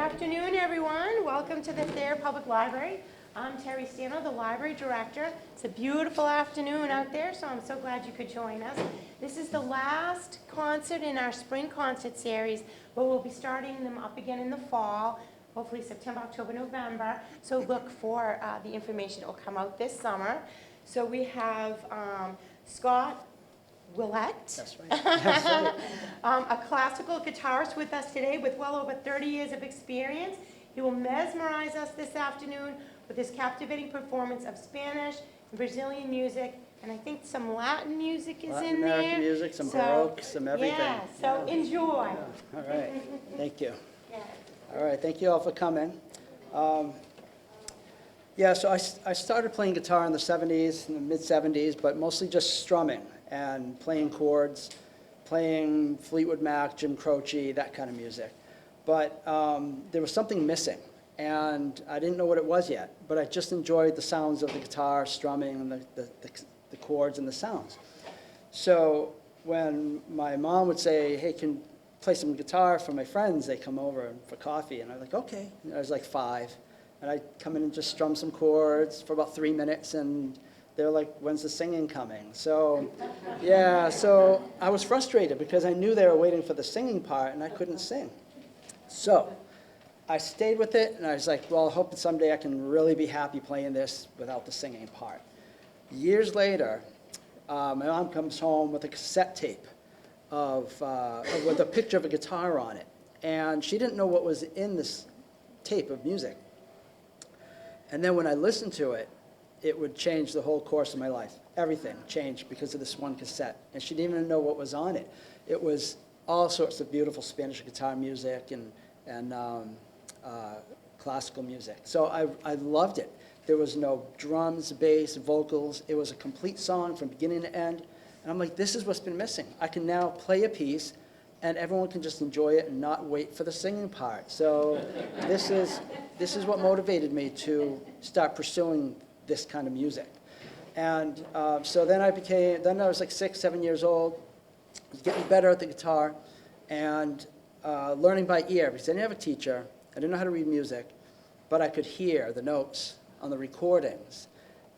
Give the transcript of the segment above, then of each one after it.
afternoon, everyone. Welcome to the Thayer Public Library. I'm Terry Stano, the library director. It's a beautiful afternoon out there, so I'm so glad you could join us. This is the last concert in our spring concert series, but we'll be starting them up again in the fall, hopefully September, October, November. So look for the information that will come out this summer. So we have Scott Ouellette, That's right. That's right. a classical guitarist with us today with well over 30 years of experience. He will mesmerize us this afternoon with his captivating performance of Spanish and Brazilian music, and I think some Latin music is Latin in there. American music, some Baroque, some everything. Yeah, so Yeah. enjoy. Yeah. All right. Thank you. Yeah. All right. Thank you all for coming. So I started playing guitar in the 70s, in the mid-70s, but mostly just strumming and playing chords, playing Fleetwood Mac, Jim Croce, that kind of music. But there was something missing, and I didn't know what it was yet, but I just enjoyed the sounds of the guitar, strumming, and the chords and the sounds. So when my mom would say, hey, can you play some guitar for my friends? They come over for coffee, and I was like, okay. And I was like 5, and I'd come in and just strum some chords for about 3 minutes, and they're like, when's the singing coming? So, yeah, so I was frustrated because I knew they were waiting for the singing part, and I couldn't sing. So I stayed with it, and I was like, well, I hope that someday I can really be happy playing this without the singing part. Years later, my mom comes home with a cassette tape with a picture of a guitar on it, and she didn't know what was in this tape of music. And then when I listened to it, it would change the whole course of my life. Everything changed because of this one cassette. And she didn't even know what was on it. It was all sorts of beautiful Spanish guitar music and classical music. So I loved it. There was no drums, bass, vocals. It was a complete song from beginning to end. And I'm like, this is what's been missing. I can now play a piece, and everyone can just enjoy it and not wait for the singing part. So this is what motivated me to start pursuing this kind of music. And so then I was like 6, 7 years old, I was getting better at the guitar, and learning by ear, because I didn't have a teacher, I didn't know how to read music, but I could hear the notes on the recordings,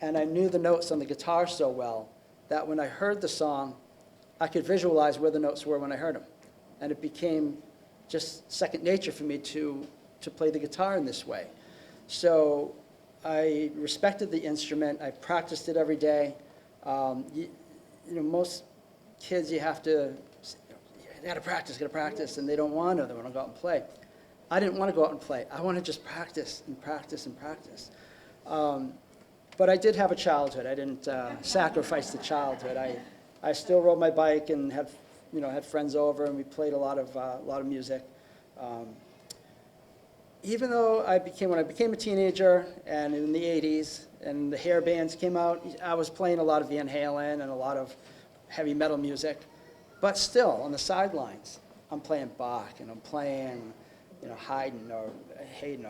and I knew the notes on the guitar so well that when I heard the song, I could visualize where the notes were when I heard them. And it became just second nature for me to play the guitar in this way. So I respected the instrument. I practiced it every day. Most kids, you have to, you got to practice, and they don't want to. They want to go out and play. I didn't want to go out and play. I want to just practice and practice and practice. But I did have a childhood. I didn't sacrifice the childhood. I still rode my bike and had friends over, and we played a lot of music. Even though when I became a teenager, and in the 80s, and the hair bands came out, I was playing a lot of Van Halen and a lot of heavy metal music. But still, on the sidelines, I'm playing Bach, and I'm playing, Haydn, or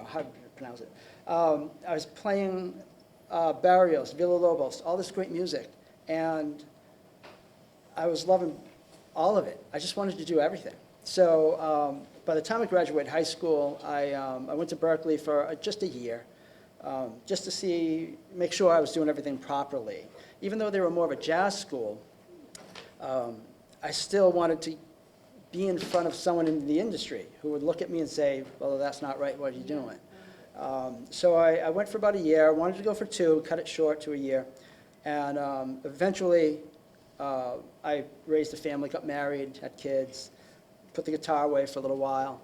how do you pronounce it? I was playing Barrios, Villalobos, all this great music, and I was loving all of it. I just wanted to do everything. So by the time I graduated high school, I went to Berkeley for just a year, just to make sure I was doing everything properly. Even though they were more of a jazz school, I still wanted to be in front of someone in the industry who would look at me and say, well, that's not right, what are you doing? So I went for about a year. I wanted to go for 2, cut it short to a year. And eventually, I raised a family, got married, had kids, put the guitar away for a little while.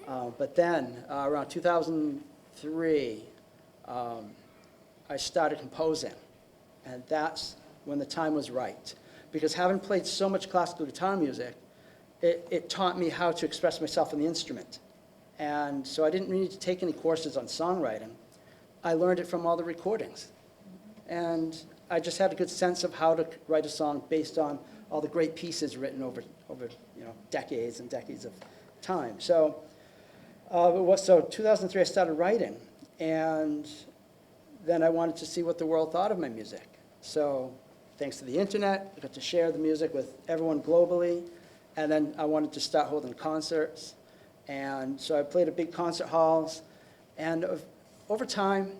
But then, around 2003, I started composing. And that's when the time was right. Because having played so much classical guitar music, it taught me how to express myself on the instrument. And so I didn't need to take any courses on songwriting. I learned it from all the recordings. And I just had a good sense of how to write a song based on all the great pieces written over decades and decades of time. So 2003 I started writing, and then I wanted to see what the world thought of my music. So thanks to the internet, I got to share the music with everyone globally, and then I wanted to start holding concerts. And so I played at big concert halls. And over time,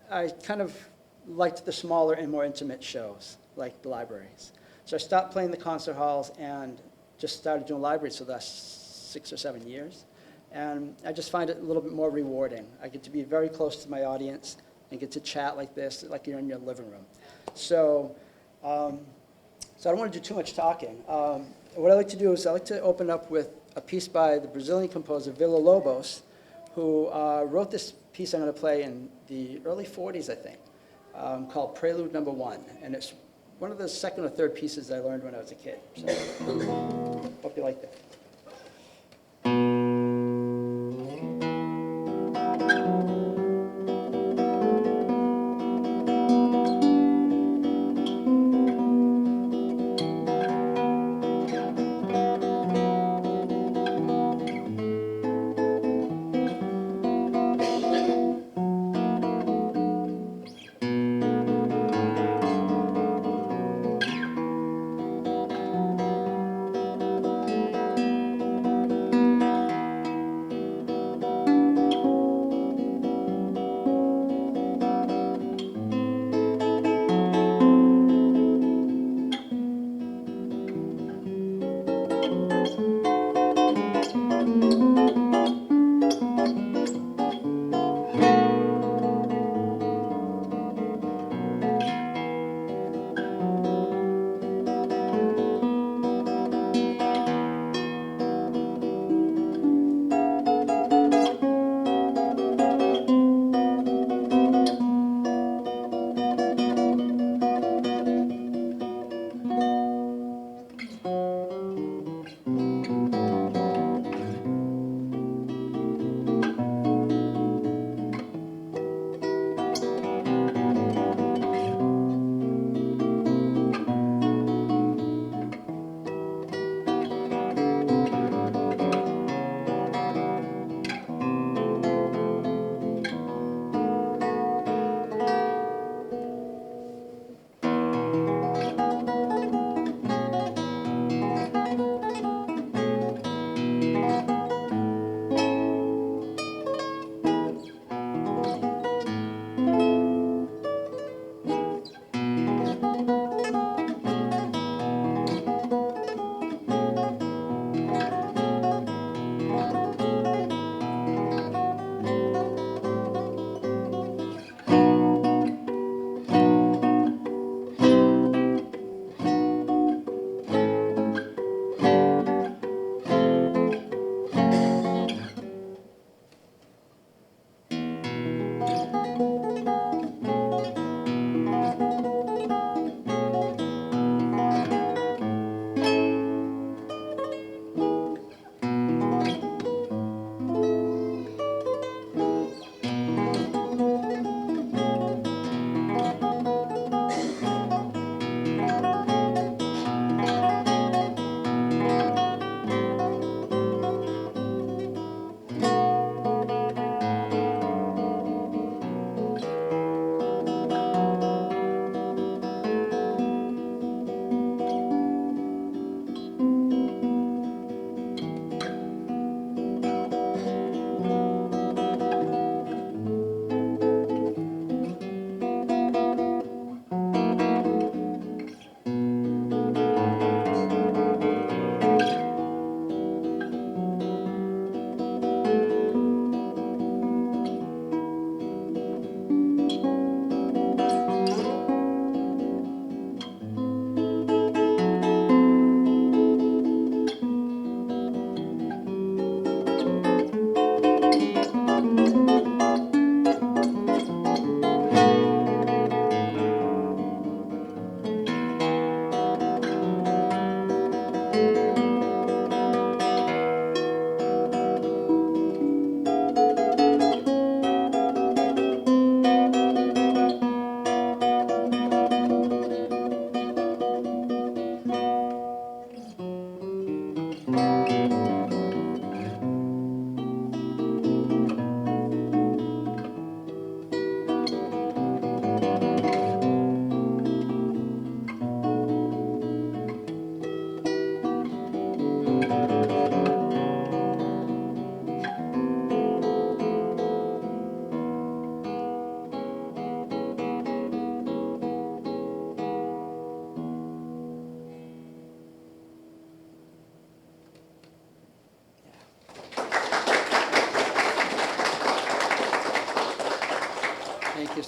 I kind of liked the smaller and more intimate shows, like the libraries. So I stopped playing the concert halls and just started doing libraries for the last 6 or 7 years. And I just find it a little bit more rewarding. I get to be very close to my audience and get to chat like this, like you're in your living room. So, so I don't want to do too much talking. What I like to do is I like to open up with a piece by the Brazilian composer Villa-Lobos, who wrote this piece I'm going to play in the early 40s, I think, called Prelude No. 1. And it's one of the second or third pieces I learned when I was a kid. So, hope you like that.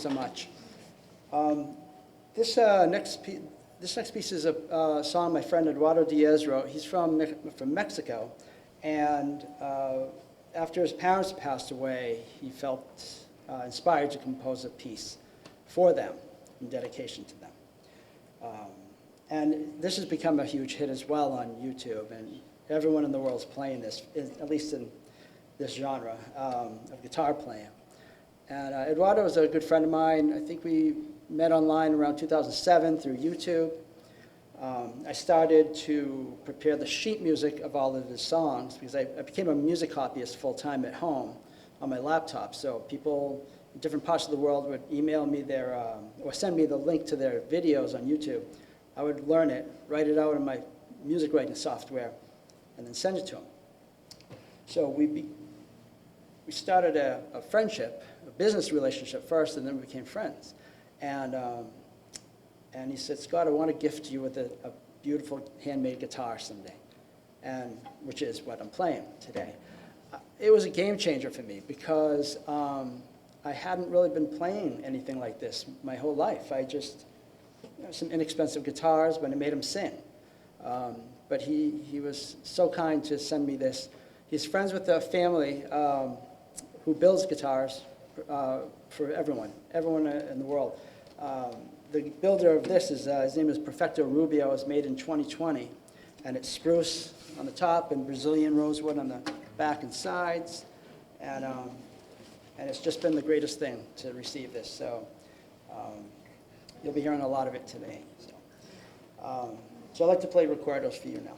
so much. This next piece is a song my friend Eduardo Diaz wrote. He's from Mexico, and after his parents passed away, he felt inspired to compose a piece for them in dedication to them. And this has become a huge hit as well on YouTube, and everyone in the world is playing this, at least in this genre of guitar playing. And Eduardo is a good friend of mine. I think we met online around 2007 through YouTube. I started to prepare the sheet music of all of his songs because I became a music copyist full-time at home on my laptop. So people in different parts of the world would email me or send me the link to their videos on YouTube. I would learn it, write it out in my music writing software, and then send it to them. So we started a friendship, a business relationship first, and then we became friends. And he said, Scott, I want to gift you with a beautiful handmade guitar someday, which is what I'm playing today. It was a game changer for me because I hadn't really been playing anything like this my whole life. I just, some inexpensive guitars, but I made him sing. But he was so kind to send me this. He's friends with a family who builds guitars for everyone in the world. The builder of this is, his name is Perfecto Rubio. It was made in 2020, and it's spruce on the top and Brazilian rosewood on the back and sides, and it's just been the greatest thing to receive this. So you'll be hearing a lot of it today. So I'd like to play Recuerdos for you now.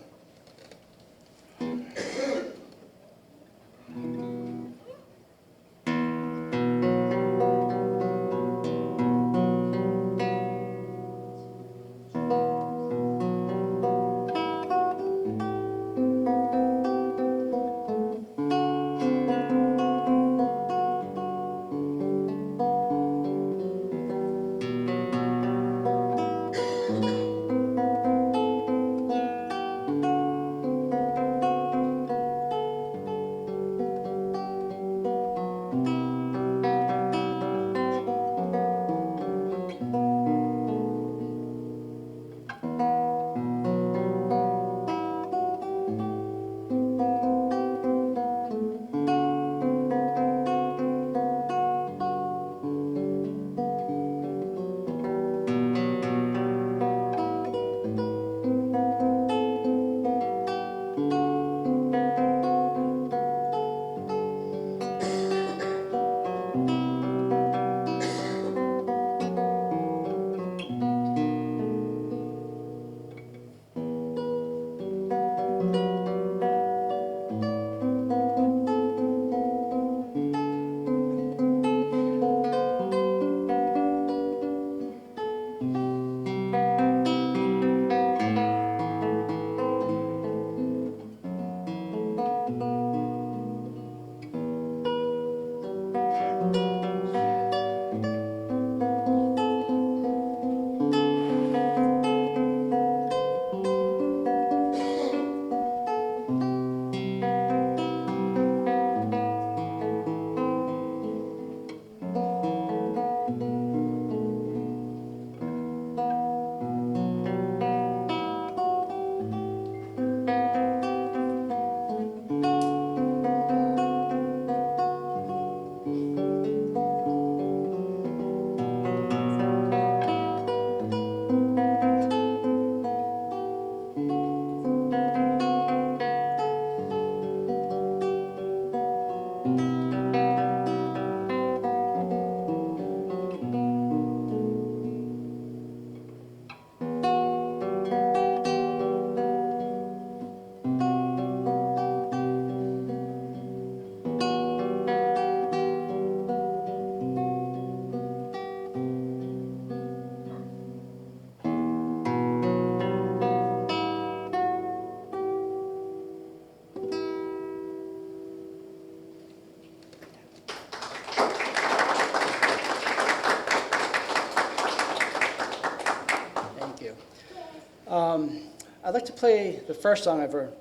I'd like to play the first song I ever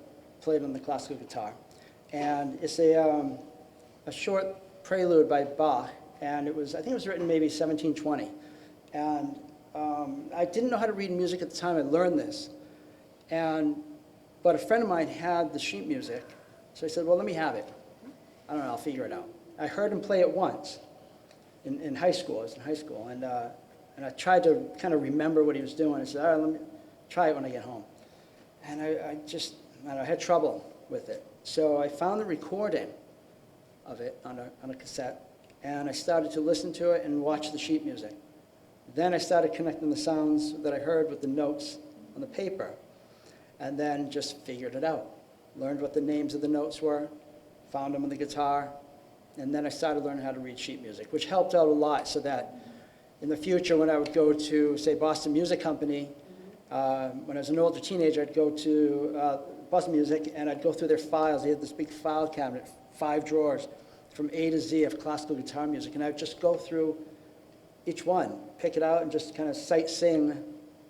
played on the classical guitar, and it's a short prelude by Bach and I think it was written maybe 1720. And I didn't know how to read music at the time. I learned this. But a friend of mine had the sheet music, so I said, well, let me have it. I don't know, I'll figure it out. I heard him play it once in high school. I was in high school, and I tried to kind of remember what he was doing. I said, all right, let me try it when I get home. And I had trouble with it. So I found the recording of it on a cassette, and I started to listen to it and watch the sheet music. Then I started connecting the sounds that I heard with the notes on the paper, and then just figured it out. Learned what the names of the notes were, found them on the guitar, and then I started learning how to read sheet music, which helped out a lot so that in the future when I would go to, say, Boston Music Company, when I was an older teenager, I'd go to Boston Music and I'd go through their files. They had this big file cabinet, 5 drawers, from A to Z of classical guitar music, and I would just go through each one, pick it out and just kind of sight sing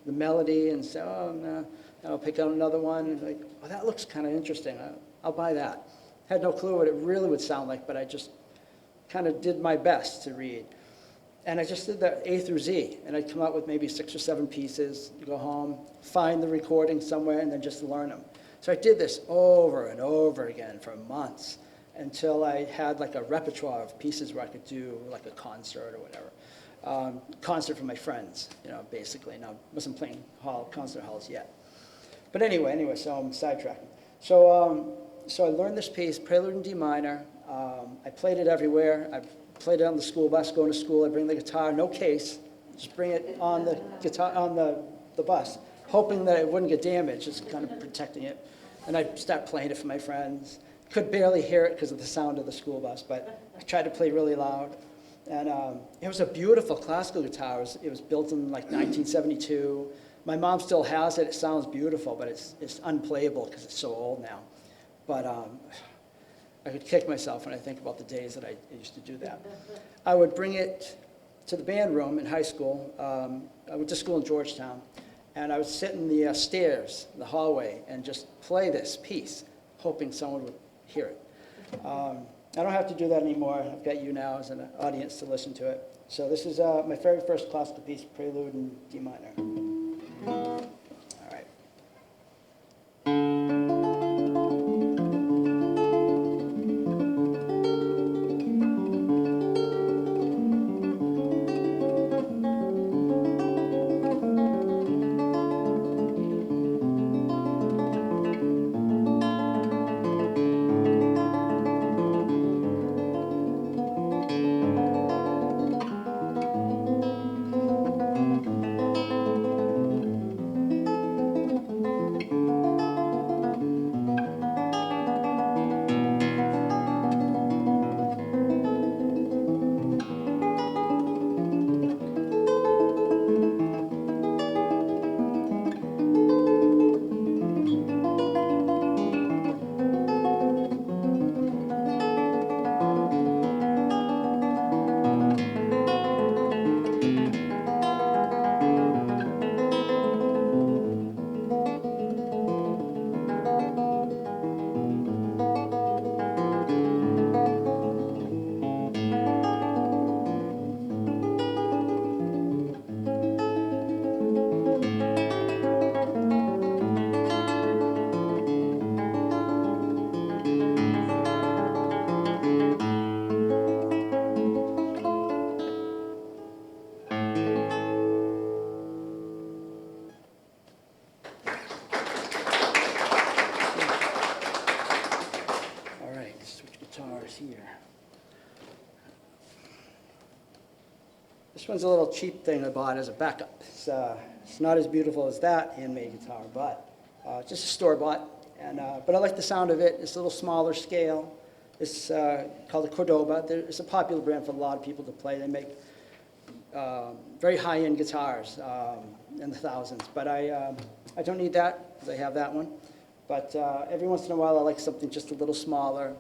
the melody and say, oh, no. And I'll pick out another one and like, oh, that looks kind of interesting. I'll buy that. Had no clue what it really would sound like, but I just kind of did my best to read. And I just did that A through Z, and I'd come out with maybe 6 or 7 pieces, go home, find the recording somewhere, and then just learn them. So I did this over and over again for months until I had like a repertoire of pieces where I could do like a concert or whatever. Concert for my friends, basically. Now, I wasn't playing concert halls yet. But anyway, so I'm sidetracking. So I learned this piece, Prelude in D minor. I played it everywhere. I played it on the school bus, going to school. I bring the guitar, no case, just bring it on the guitar on the bus, hoping that it wouldn't get damaged, just kind of protecting it. And I'd start playing it for my friends. Could barely hear it because of the sound of the school bus, but I tried to play really loud. And it was a beautiful classical guitar. It was built in like 1972. My mom still has it. It sounds beautiful, but it's unplayable because it's so old now. But I could kick myself when I think about the days that I used to do that. I would bring it to the band room in high school. I went to school in Georgetown, and I would sit in the stairs, the hallway, and just play this piece, hoping someone would hear it. I don't have to do that anymore. I've got you now as an audience to listen to it. So this is my very first classical piece, Prelude in D minor. All right. Here. This one's a little cheap thing I bought as a backup. It's not as beautiful as that handmade guitar, but just a store-bought. But I like the sound of it. It's a little smaller scale. It's called a Cordoba. It's a popular brand for a lot of people to play. They make very high-end guitars in the thousands. But I don't need that because I have that one. But every once in a while I like something just a little smaller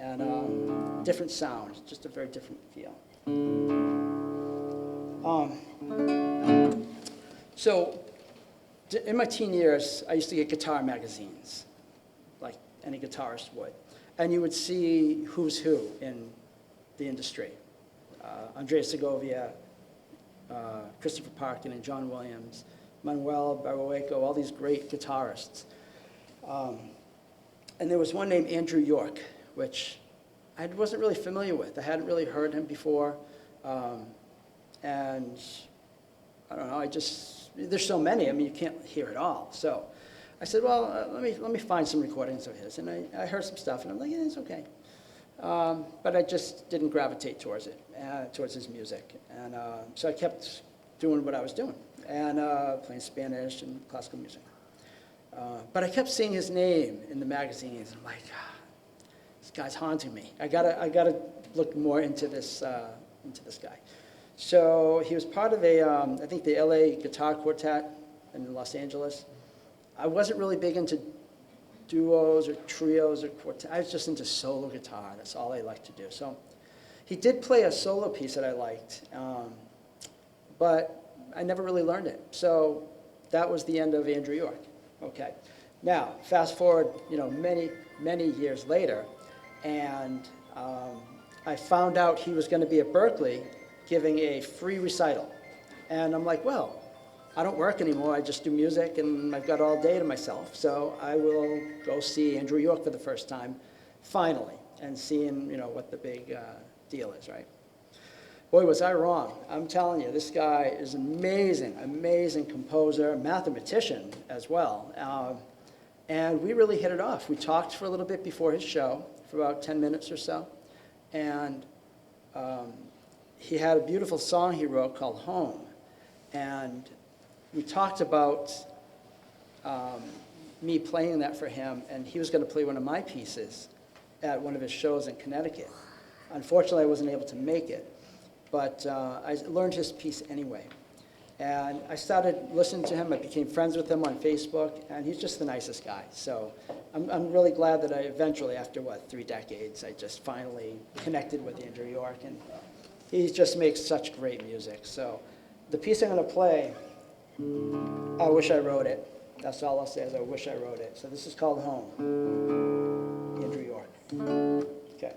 and different sound, just a very different feel. So in my teen years, I used to get guitar magazines, like any guitarist would. And you would see who's who in the industry. Andrea Segovia, Christopher Parkin and John Williams, Manuel Barroeco, all these great guitarists. And there was one named Andrew York, which I wasn't really familiar with. I hadn't really heard him before. And I don't know, there's so many, I mean, you can't hear it all. So I said, well, let me find some recordings of his. And I heard some stuff, and I'm like, yeah, it's okay. But I just didn't gravitate towards it, towards his music. And so I kept doing what I was doing, and playing Spanish and classical music. But I kept seeing his name in the magazines, and I'm like, this guy's haunting me. I gotta look more into this guy. So he was part of I think the LA Guitar Quartet in Los Angeles. I wasn't really big into duos or trios or quartets. I was just into solo guitar. That's all I liked to do. So he did play a solo piece that I liked, but I never really learned it. So that was the end of Andrew York. Okay. Now, fast forward, many, many years later, and I found out he was going to be at Berkeley giving a free recital. And I'm like, well, I don't work anymore. I just do music, and I've got all day to myself. So I will go see Andrew York for the first time, finally, and seeing, what the big deal is, right? Boy, was I wrong. I'm telling you, this guy is amazing, amazing composer, mathematician as well. And we really hit it off. We talked for a little bit before his show, for about 10 minutes or so. And he had a beautiful song he wrote called Home. And we talked about me playing that for him, and he was going to play one of my pieces at one of his shows in Connecticut. Unfortunately, I wasn't able to make it, but I learned his piece anyway. And I started listening to him. I became friends with him on Facebook, and he's just the nicest guy. So I'm really glad that I eventually, after 3 decades, I just finally connected with Andrew York, and he just makes such great music. So the piece I'm going to play, I wish I wrote it. That's all I'll say is I wish I wrote it. So this is called Home, Andrew York. Okay.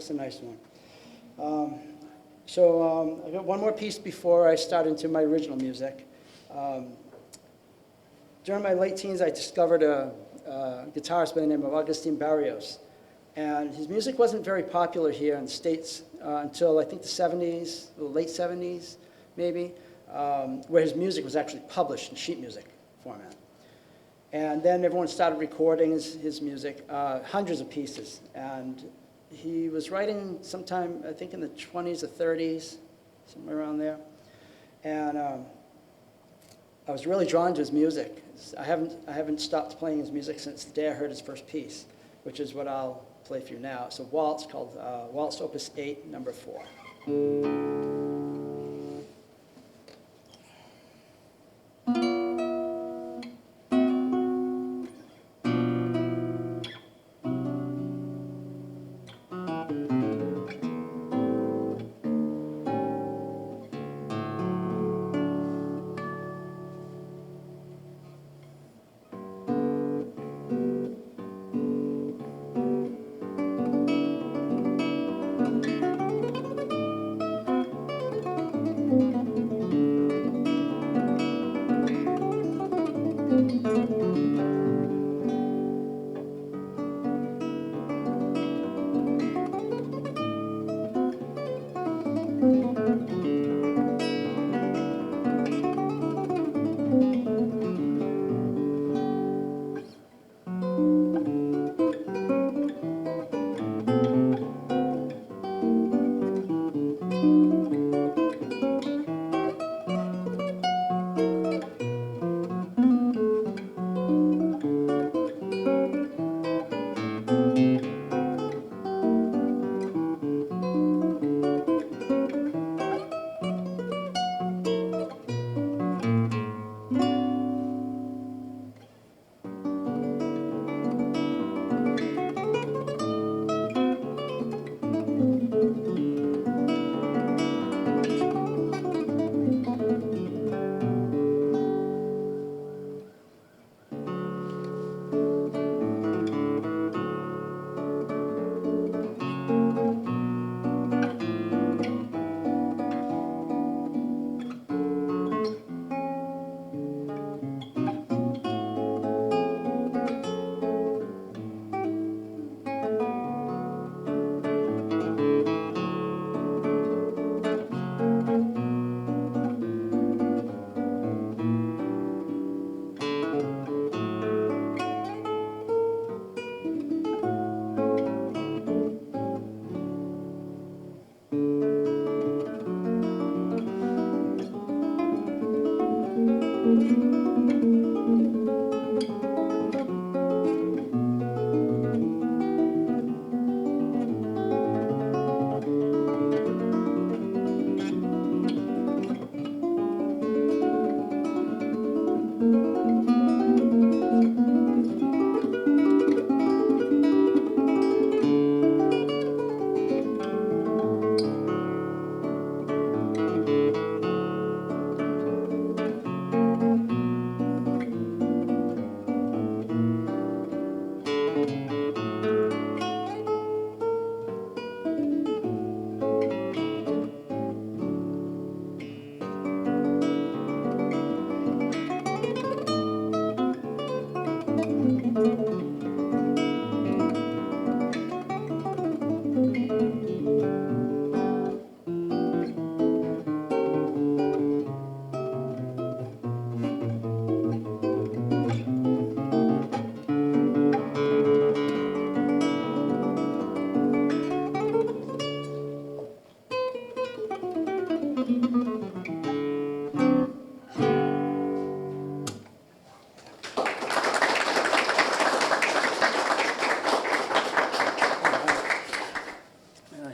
That's a nice one. I got one more piece before I start into my original music. During my late teens, I discovered a guitarist by the name of Agustin Barrios. And his music wasn't very popular here in the States until I think the 70s, the late 70s maybe, where his music was actually published in sheet music format. And then everyone started recording his music, hundreds of pieces. And he was writing sometime, I think in the 20s or 30s, somewhere around there. And I was really drawn to his music. I haven't stopped playing his music since the day I heard his first piece, which is what I'll play for you now. It's a waltz called Waltz Opus 8, number 4.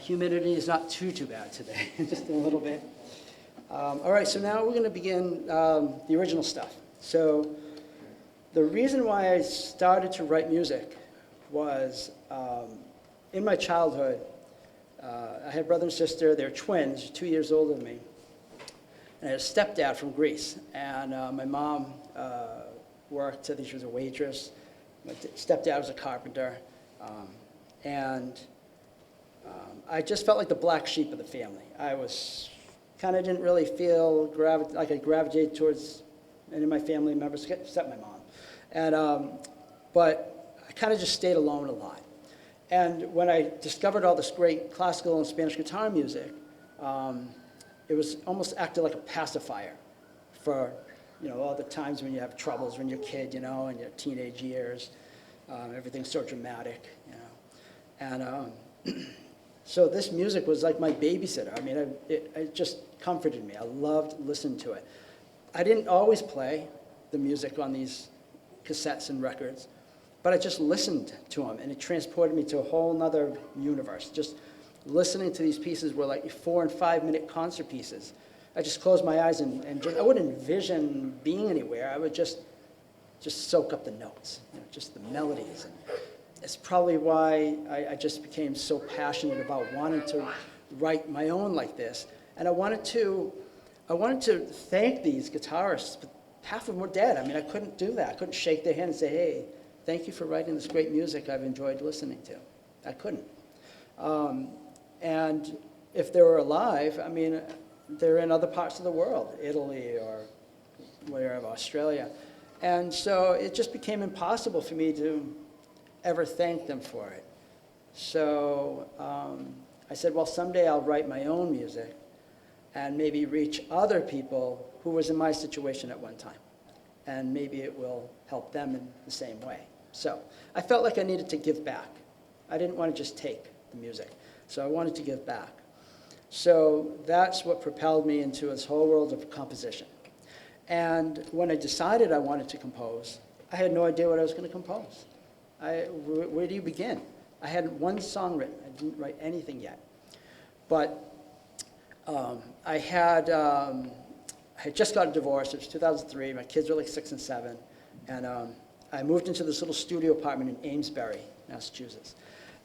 Humidity is not too bad today, just a little bit. All right, so now we're going to begin the original stuff. So the reason why I started to write music was in my childhood, I had a brother and sister. They're twins, 2 years older than me. And I had a stepdad from Greece. And my mom worked, I think she was a waitress. My stepdad was a carpenter. And I just felt like the black sheep of the family. I was kind of didn't really feel like I gravitated towards any of my family members, except my mom. But I kind of just stayed alone a lot. And when I discovered all this great classical and Spanish guitar music, it was almost acted like a pacifier for, all the times when you have troubles when you're a kid, in your teenage years. Everything's so dramatic, And so this music was like my babysitter. I mean, it just comforted me. I loved listening to it. I didn't always play the music on these cassettes and records, but I just listened to them, and it transported me to a whole nother universe. Just listening to these pieces were like 4 and 5 minute concert pieces. I just closed my eyes and just, I wouldn't envision being anywhere. I would just soak up the notes, just the melodies. And it's probably why I just became so passionate about wanting to write my own like this. And I wanted to thank these guitarists, but half of them were dead. I mean, I couldn't do that. I couldn't shake their hand and say, hey, thank you for writing this great music I've enjoyed listening to. I couldn't. And if they were alive, I mean, they're in other parts of the world, Italy or wherever, Australia. And so it just became impossible for me to ever thank them for it. So I said, well, someday I'll write my own music and maybe reach other people who was in my situation at one time. And maybe it will help them in the same way. So I felt like I needed to give back. I didn't want to just take the music. So I wanted to give back. So that's what propelled me into this whole world of composition. And when I decided I wanted to compose, I had no idea what I was going to compose. Where do you begin? I had one song written. I didn't write anything yet. But I had just gotten divorced. It was 2003. My kids were like 6 and 7. And I moved into this little studio apartment in Amesbury, Massachusetts.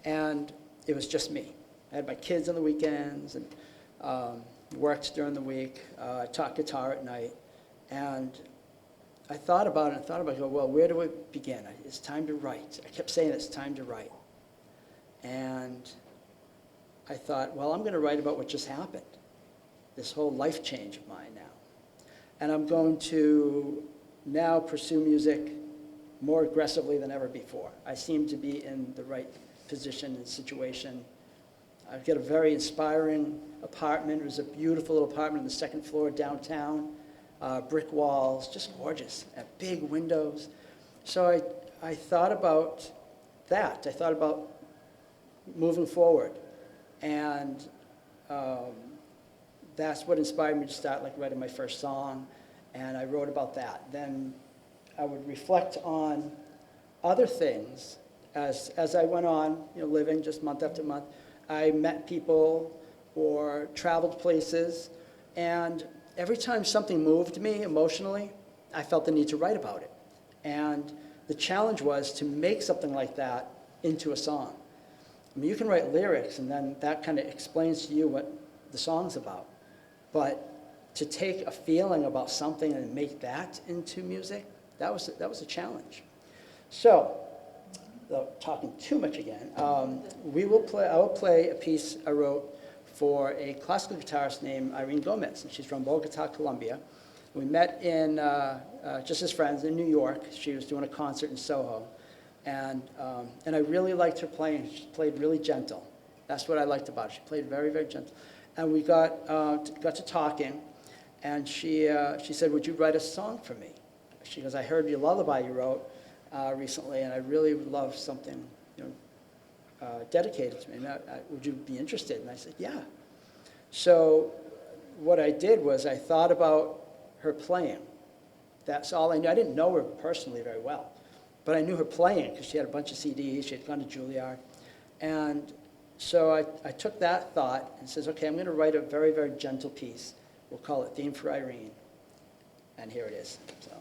And it was just me. I had my kids on the weekends and worked during the week. I taught guitar at night. And I thought about it and go, well, where do I begin? It's time to write. I kept saying it's time to write. And I thought, well, I'm going to write about what just happened, this whole life change of mine now. And I'm going to now pursue music more aggressively than ever before. I seem to be in the right position and situation. I've got a very inspiring apartment. It was a beautiful little apartment on the second floor downtown. Brick walls, just gorgeous, and big windows. So I thought about that. I thought about moving forward. And that's what inspired me to start writing my first song. And I wrote about that. Then I would reflect on other things as I went on, living just month after month. I met people or traveled places, and every time something moved me emotionally, I felt the need to write about it. And the challenge was to make something like that into a song. I mean, you can write lyrics, and then that kind of explains to you what the song's about. But to take a feeling about something and make that into music, that was a challenge. So, without talking too much again, I will play a piece I wrote for a classical guitarist named Irene Gomez, and she's from Bogota, Colombia. We met in just as friends in New York. She was doing a concert in Soho, and I really liked her playing. She played really gentle. That's what I liked about her. She played very, very gentle, and we got to talking, and she said, "Would you write a song for me?" She goes, "I heard your lullaby you wrote recently, and I really would love something, dedicated to me. Would you be interested?" And I said, "Yeah." So what I did was I thought about her playing. That's all I knew. I didn't know her personally very well, but I knew her playing because she had a bunch of CDs. She had gone to Juilliard. And so I took that thought and says, okay, I'm going to write a very, very gentle piece. We'll call it Theme for Irene. And here it is. So.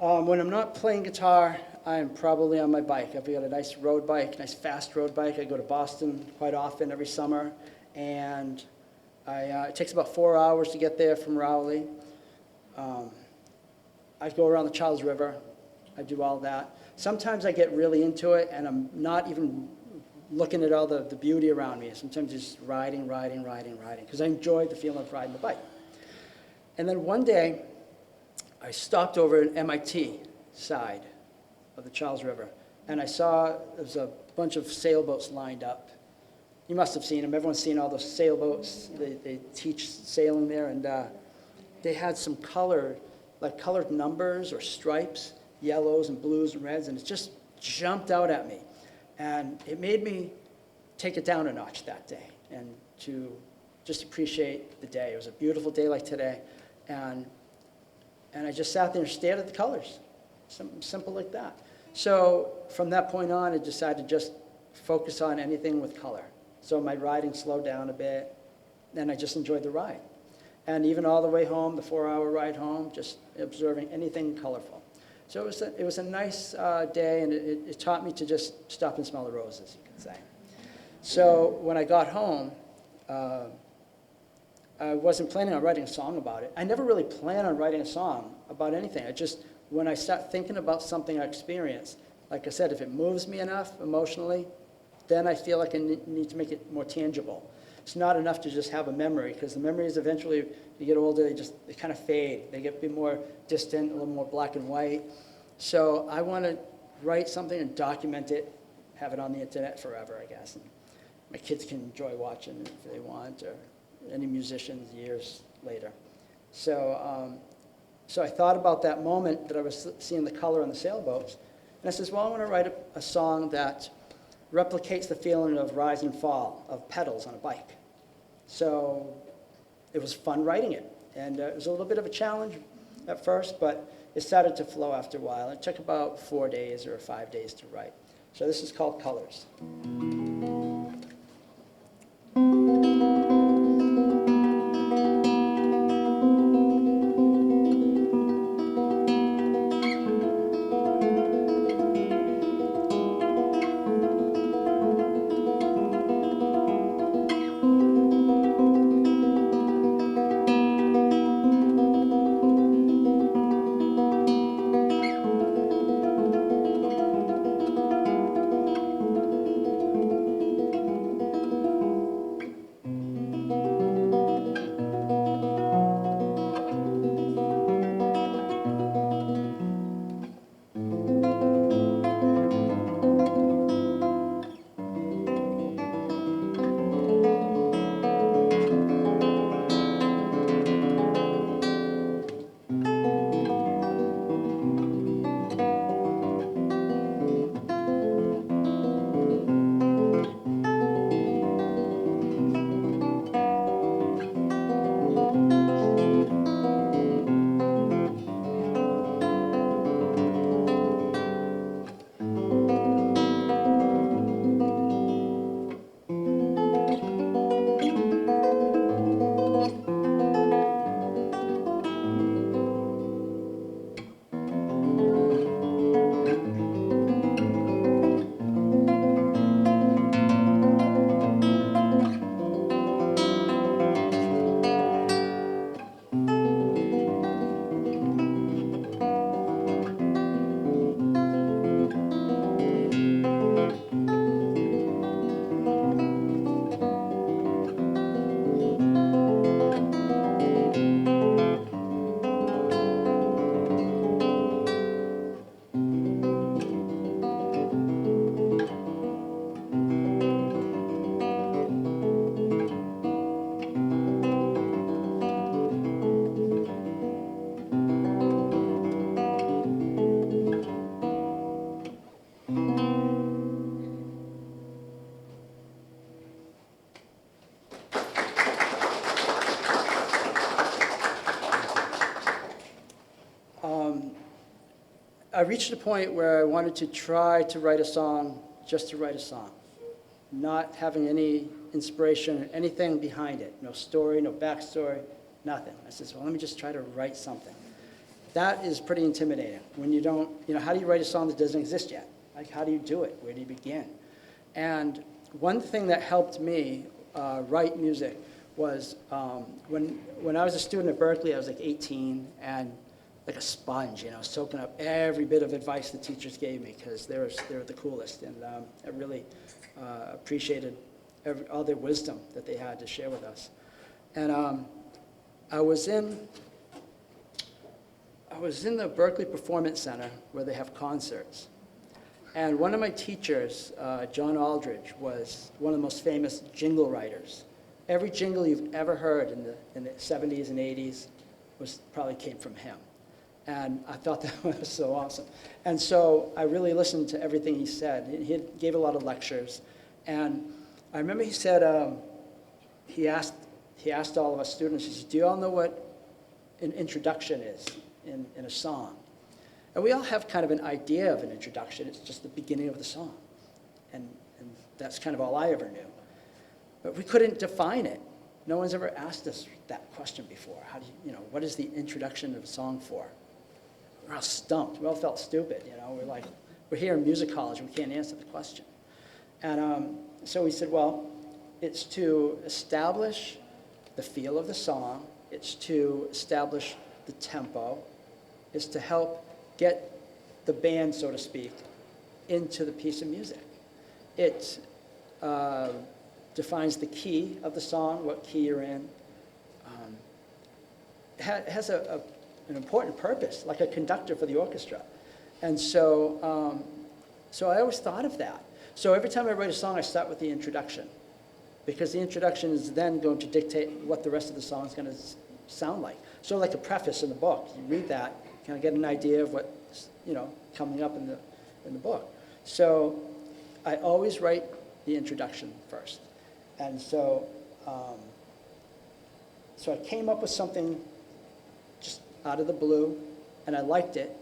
When I'm not playing guitar, I'm probably on my bike. I've got a nice road bike, nice fast road bike. I go to Boston quite often every summer, and it takes about 4 hours to get there from Rowley. I go around the Charles River. I do all that. Sometimes I get really into it, and I'm not even looking at all the beauty around me. Sometimes just riding, because I enjoy the feeling of riding the bike. And then one day, I stopped over at MIT side of the Charles River, and I saw there was a bunch of sailboats lined up. You must have seen them. Everyone's seen all those sailboats. They teach sailing there, and they had some colored numbers or stripes, yellows and blues and reds, and it just jumped out at me. And it made me take it down a notch that day and to just appreciate the day. It was a beautiful day like today, and I just sat there and stared at the colors, simple like that. So from that point on, I decided to just focus on anything with color. So my riding slowed down a bit, and I just enjoyed the ride. And even all the way home, the 4-hour ride home, just observing anything colorful. So it was a nice day, and it taught me to just stop and smell the roses, you could say. So when I got home, I wasn't planning on writing a song about it. I never really plan on writing a song about anything. When I start thinking about something I experienced, like I said, if it moves me enough emotionally, then I feel like I need to make it more tangible. It's not enough to just have a memory, because the memories eventually, you get older, they kind of fade. They get a bit more distant, a little more black and white. So I want to write something and document it, have it on the internet forever, I guess. And my kids can enjoy watching it if they want, or any musicians years later. So I thought about that moment that I was seeing the color on the sailboats, and I says, well, I want to write a song that replicates the feeling of rise and fall of pedals on a bike. So it was fun writing it, and it was a little bit of a challenge at first, but it started to flow after a while. It took about 4 days or 5 days to write. So this is called Colors. I reached a point where I wanted to try to write a song just to write a song, not having any inspiration, anything behind it, no story, no backstory, nothing. I said, well, let me just try to write something. that is pretty intimidating when you don't, how do you write a song that doesn't exist yet? Like, how do you do it? Where do you begin? And one thing that helped me write music was when I was a student at Berkeley, I was like 18, and like a sponge, soaking up every bit of advice the teachers gave me, because they were the coolest, and I really appreciated all their wisdom that they had to share with us. And I was in the Berkeley Performance Center where they have concerts. And one of my teachers, John Aldridge, was one of the most famous jingle writers. Every jingle you've ever heard in the 70s and 80s probably came from him. And I thought that was so awesome. And so I really listened to everything he said. He gave a lot of lectures. And I remember he said, he asked all of us students, he said, do you all know what an introduction is in a song? And we all have kind of an idea of an introduction. It's just the beginning of the song. And that's kind of all I ever knew. But we couldn't define it. No one's ever asked us that question before. How do what is the introduction of a song for? We're all stumped. We all felt stupid, We're like, we're here in music college. We can't answer the question. And so we said, well, it's to establish the feel of the song. It's to establish the tempo. It's to help get the band, so to speak, into the piece of music. It defines the key of the song, what key you're in. It has an important purpose, like a conductor for the orchestra. And so, so I always thought of that. So every time I write a song, I start with the introduction, because the introduction is then going to dictate what the rest of the song is going to sound like. So like a preface in the book, you read that, kind of get an idea of what's coming up in the book. So I always write the introduction first. And so, so I came up with something just out of the blue, and I liked it,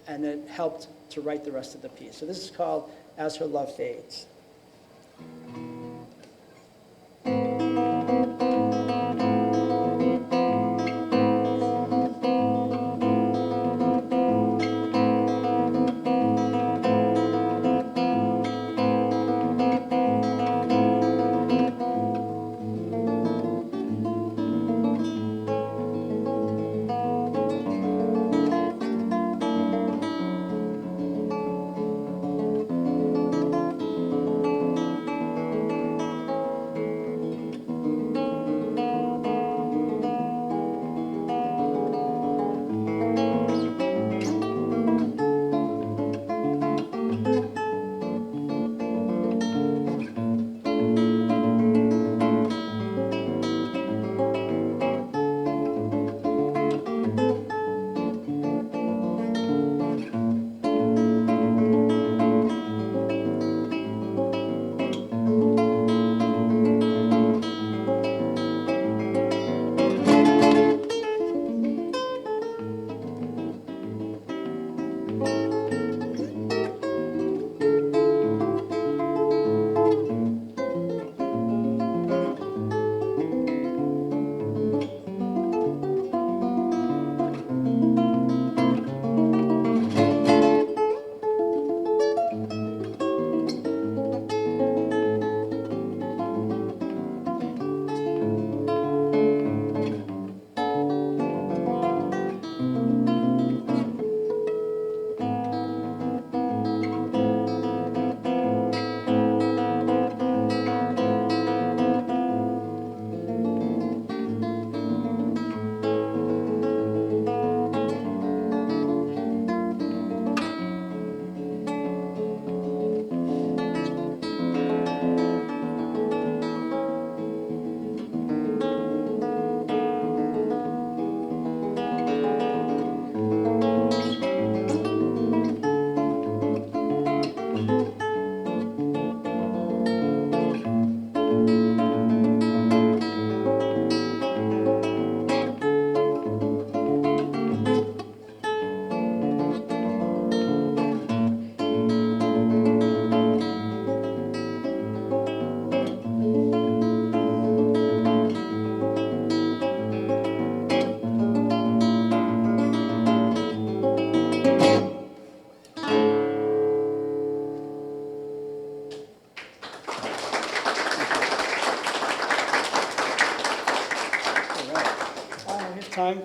and it helped to write the rest of the piece. So this is called As Her Love Fades.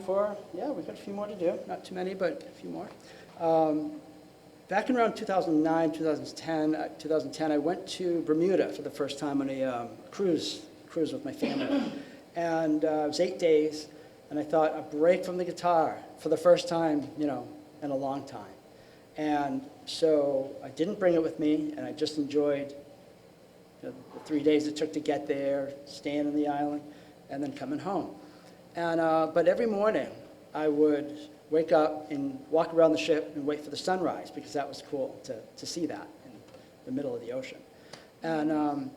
for, yeah, we've got a few more to do. Not too many, but a few more. Back in around 2009, 2010, I went to Bermuda for the first time on a cruise with my family. And it was 8 days, and I thought a break from the guitar for the first time, in a long time. And so I didn't bring it with me, and I just enjoyed the 3 days it took to get there, staying on the island, and then coming home. And but every morning I would wake up and walk around the ship and wait for the sunrise, because that was cool to see that in the middle of the ocean. And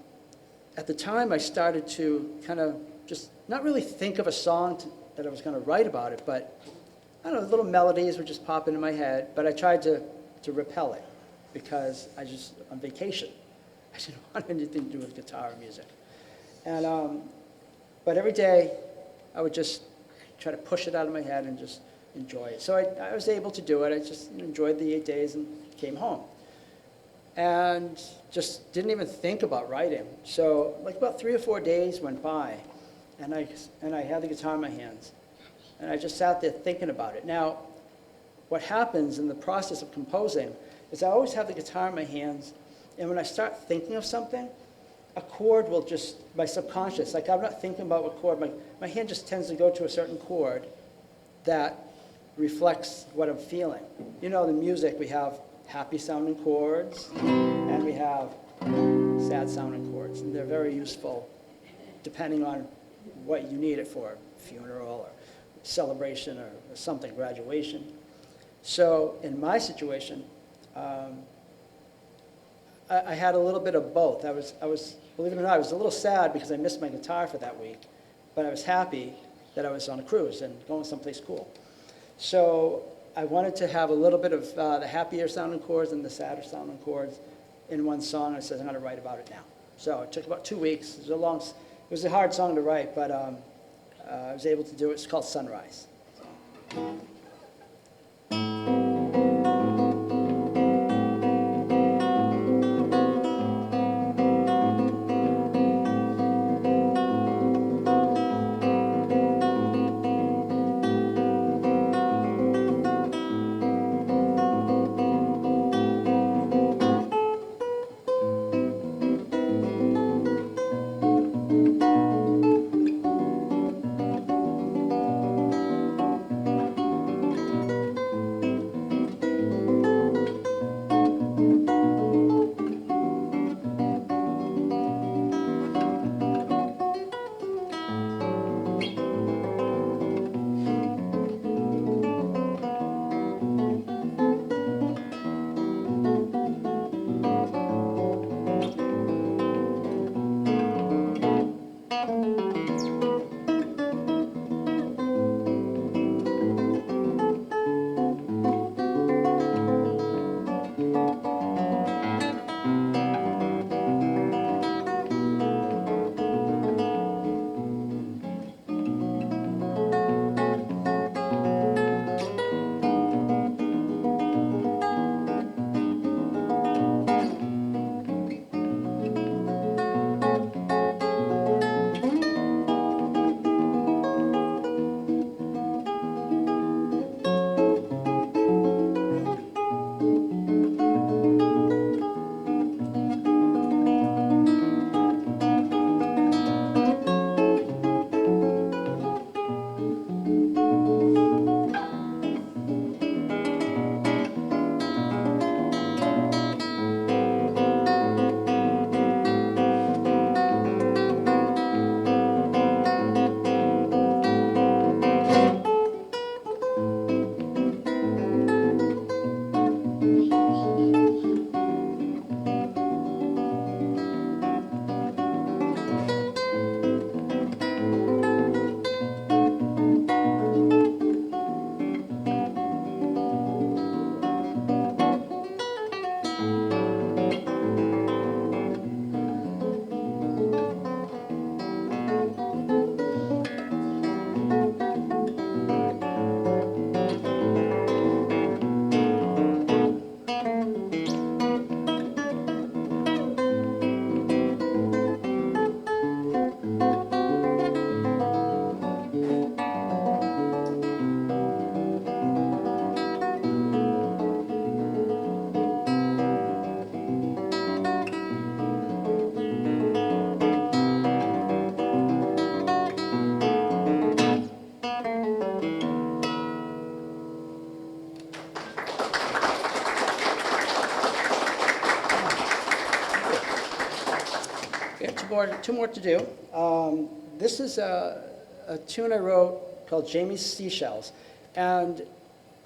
at the time I started to kind of just not really think of a song that I was going to write about it, but I don't know, little melodies would just pop into my head, but I tried to repel it, because I just, on vacation, I didn't want anything to do with guitar or music. And, but every day, I would just try to push it out of my head and just enjoy it. So I was able to do it. I just enjoyed the 8 days and came home. And just didn't even think about writing. So like about 3 or 4 days went by, and I had the guitar in my hands. And I just sat there thinking about it. Now, what happens in the process of composing is I always have the guitar in my hands, and when I start thinking of something, a chord will just, my subconscious, like I'm not thinking about what chord, my hand just tends to go to a certain chord that reflects what I'm feeling. You know, the music, we have happy sounding chords, and we have sad sounding chords, and they're very useful depending on what you need it for, funeral or celebration or something, graduation. So in my situation, I had a little bit of both. I was, believe it or not, I was a little sad because I missed my guitar for that week, but I was happy that I was on a cruise and going someplace cool. So I wanted to have a little bit of the happier sounding chords and the sadder sounding chords in one song. I said, I'm going to write about it now. So it took about 2 weeks. It was a hard song to write, but I was able to do it. It's called Sunrise. two more to do. This is a tune I wrote called Jamie's Seashells. And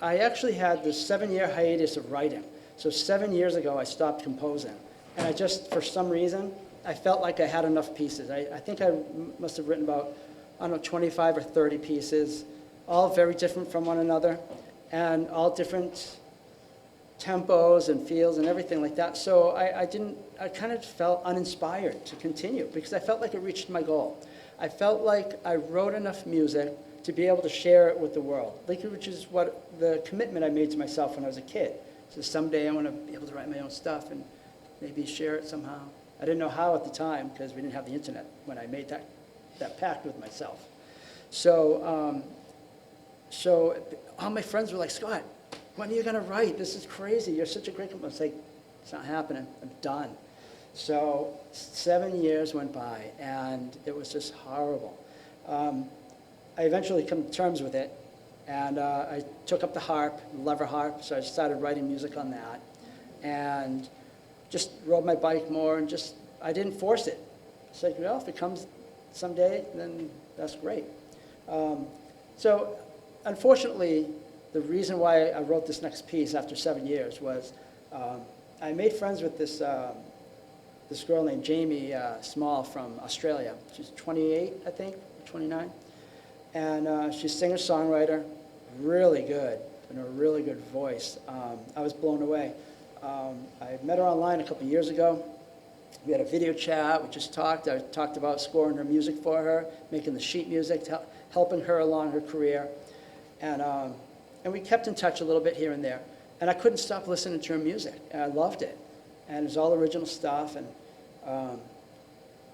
I actually had this 7-year hiatus of writing. So 7 years ago, I stopped composing. And I just, for some reason, I felt like I had enough pieces. I think I must have written about, I don't know, 25 or 30 pieces, all very different from one another, and all different tempos and feels and everything like that. So I kind of felt uninspired to continue because I felt like it reached my goal. I felt like I wrote enough music to be able to share it with the world, which is what the commitment I made to myself when I was a kid. So someday I want to be able to write my own stuff and maybe share it somehow. I didn't know how at the time because we didn't have the internet when I made that pact with myself. So, so all my friends were like, Scott, when are you going to write? This is crazy. You're such a great composer. I was like, it's not happening. I'm done. So 7 years went by, and it was just horrible. I eventually come to terms with it, and I took up the harp, lever harp, so I started writing music on that, and just rode my bike more, and just, I didn't force it. It's like, well, if it comes someday, then that's great. So unfortunately, the reason why I wrote this next piece after 7 years was I made friends with this girl named Jamie Small from Australia. She's 28, I think, 29. And she's a singer-songwriter, really good, and a really good voice. I was blown away. I met her online a couple of years ago. We had a video chat, we just talked. I talked about scoring her music for her, making the sheet music, helping her along her career. And we kept in touch a little bit here and there. And I couldn't stop listening to her music, and I loved it. And it was all original stuff.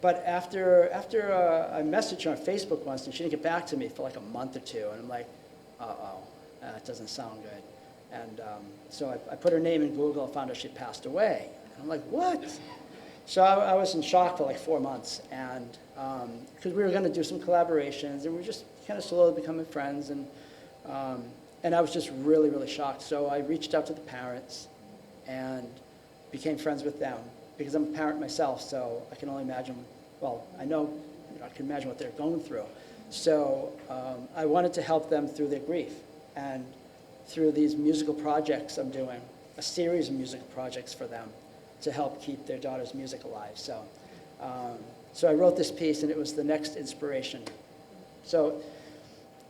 But after I messaged her on Facebook once, and she didn't get back to me for like a month or two, and I'm like, uh-oh, that doesn't sound good. And so I put her name in Google and found out she'd passed away. And I'm like, what? So I was in shock for like 4 months, and because we were going to do some collaborations, and we were just kind of slowly becoming friends, and I was just really, really shocked. So I reached out to the parents and became friends with them, because I'm a parent myself, so I can only imagine, well, I know, I can imagine what they're going through. So I wanted to help them through their grief, and through these musical projects I'm doing, a series of musical projects for them to help keep their daughter's music alive. So, so I wrote this piece, and it was the next inspiration. So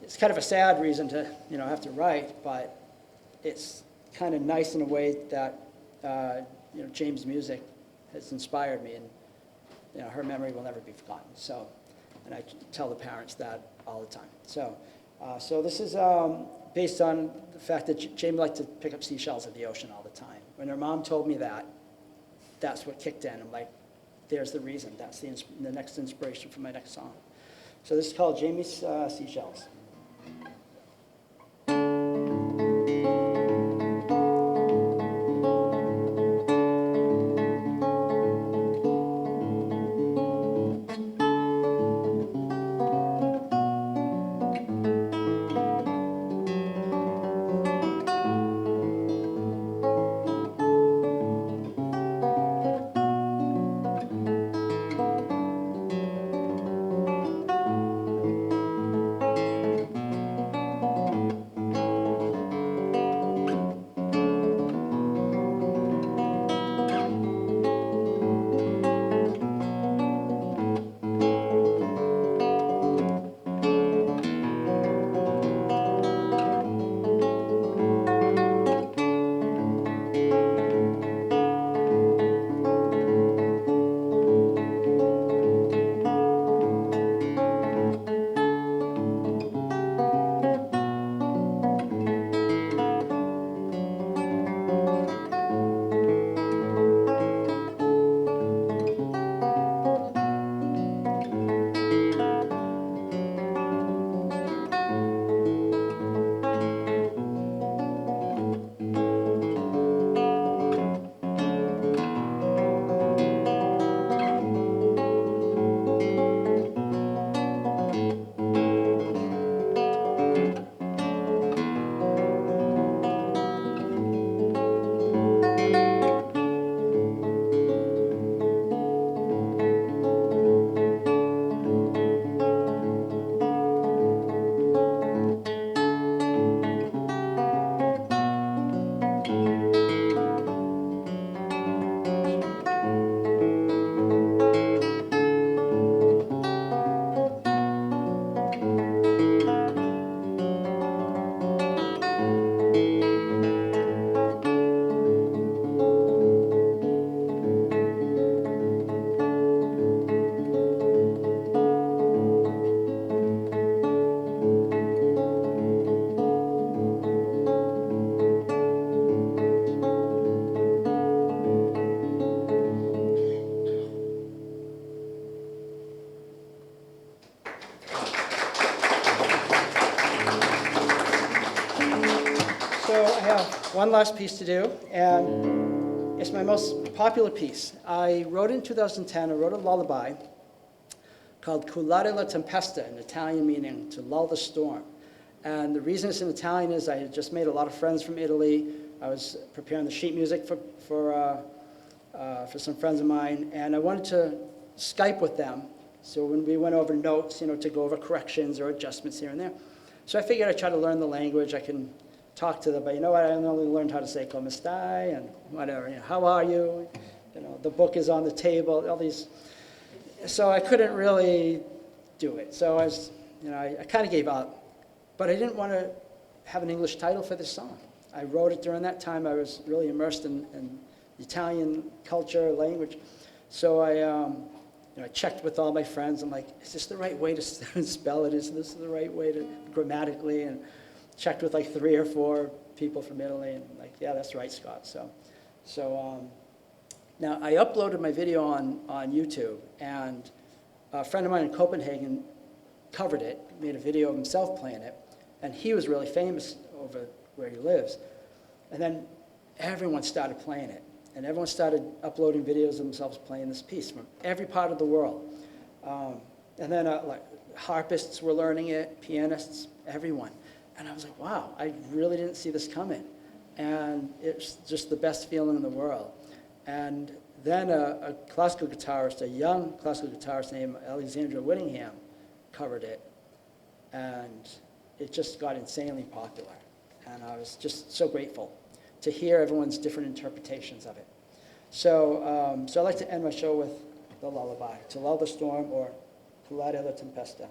it's kind of a sad reason to, have to write, but it's kind of nice in a way that, James' music has inspired me, and, her memory will never be forgotten. So, and I tell the parents that all the time. So, so this is based on the fact that Jamie liked to pick up seashells at the ocean all the time. When her mom told me that, that's what kicked in. I'm like, there's the reason. That's the next inspiration for my next song. So this is called Jamie's Seashells. one last piece to do, and it's my most popular piece. I wrote in 2010, I wrote a lullaby called Cullare la tempesta, in Italian meaning to lull the storm. And the reason it's in Italian is I had just made a lot of friends from Italy. I was preparing the sheet music for some friends of mine, and I wanted to Skype with them. So when we went over notes, to go over corrections or adjustments here and there. So I figured I'd try to learn the language. I can talk to them, but you know what? I only learned how to say "Come stai" and whatever. How are you? The book is on the table. All these. So I couldn't really do it. So I kind of gave up. But I didn't want to have an English title for this song. I wrote it during that time. I was really immersed in Italian culture, language. So I checked with all my friends. I'm like, is this the right way to spell it? Is this the right way to grammatically? And checked with like 3 or 4 people from Italy, and like, yeah, that's right, Scott. So now I uploaded my video on YouTube, and a friend of mine in Copenhagen covered it, made a video of himself playing it, and he was really famous over where he lives. And then everyone started playing it, and everyone started uploading videos of themselves playing this piece from every part of the world. And then like harpists were learning it, pianists, everyone. And I was like, wow, I really didn't see this coming. And it's just the best feeling in the world. And then a classical guitarist, a young classical guitarist named Alexandra Whittingham, covered it. And it just got insanely popular. And I was just so grateful to hear everyone's different interpretations of it. So I'd like to end my show with the lullaby, To Lull the Storm, or Cullare la tempesta.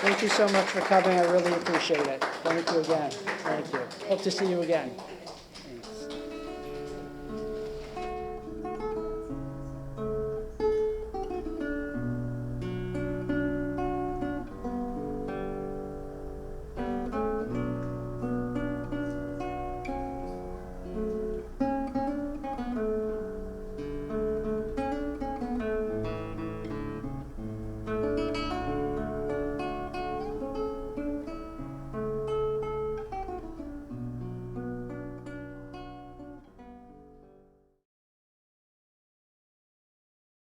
Thank you so much for coming. I really appreciate it. Thank you again. Thank you. Hope to see you again.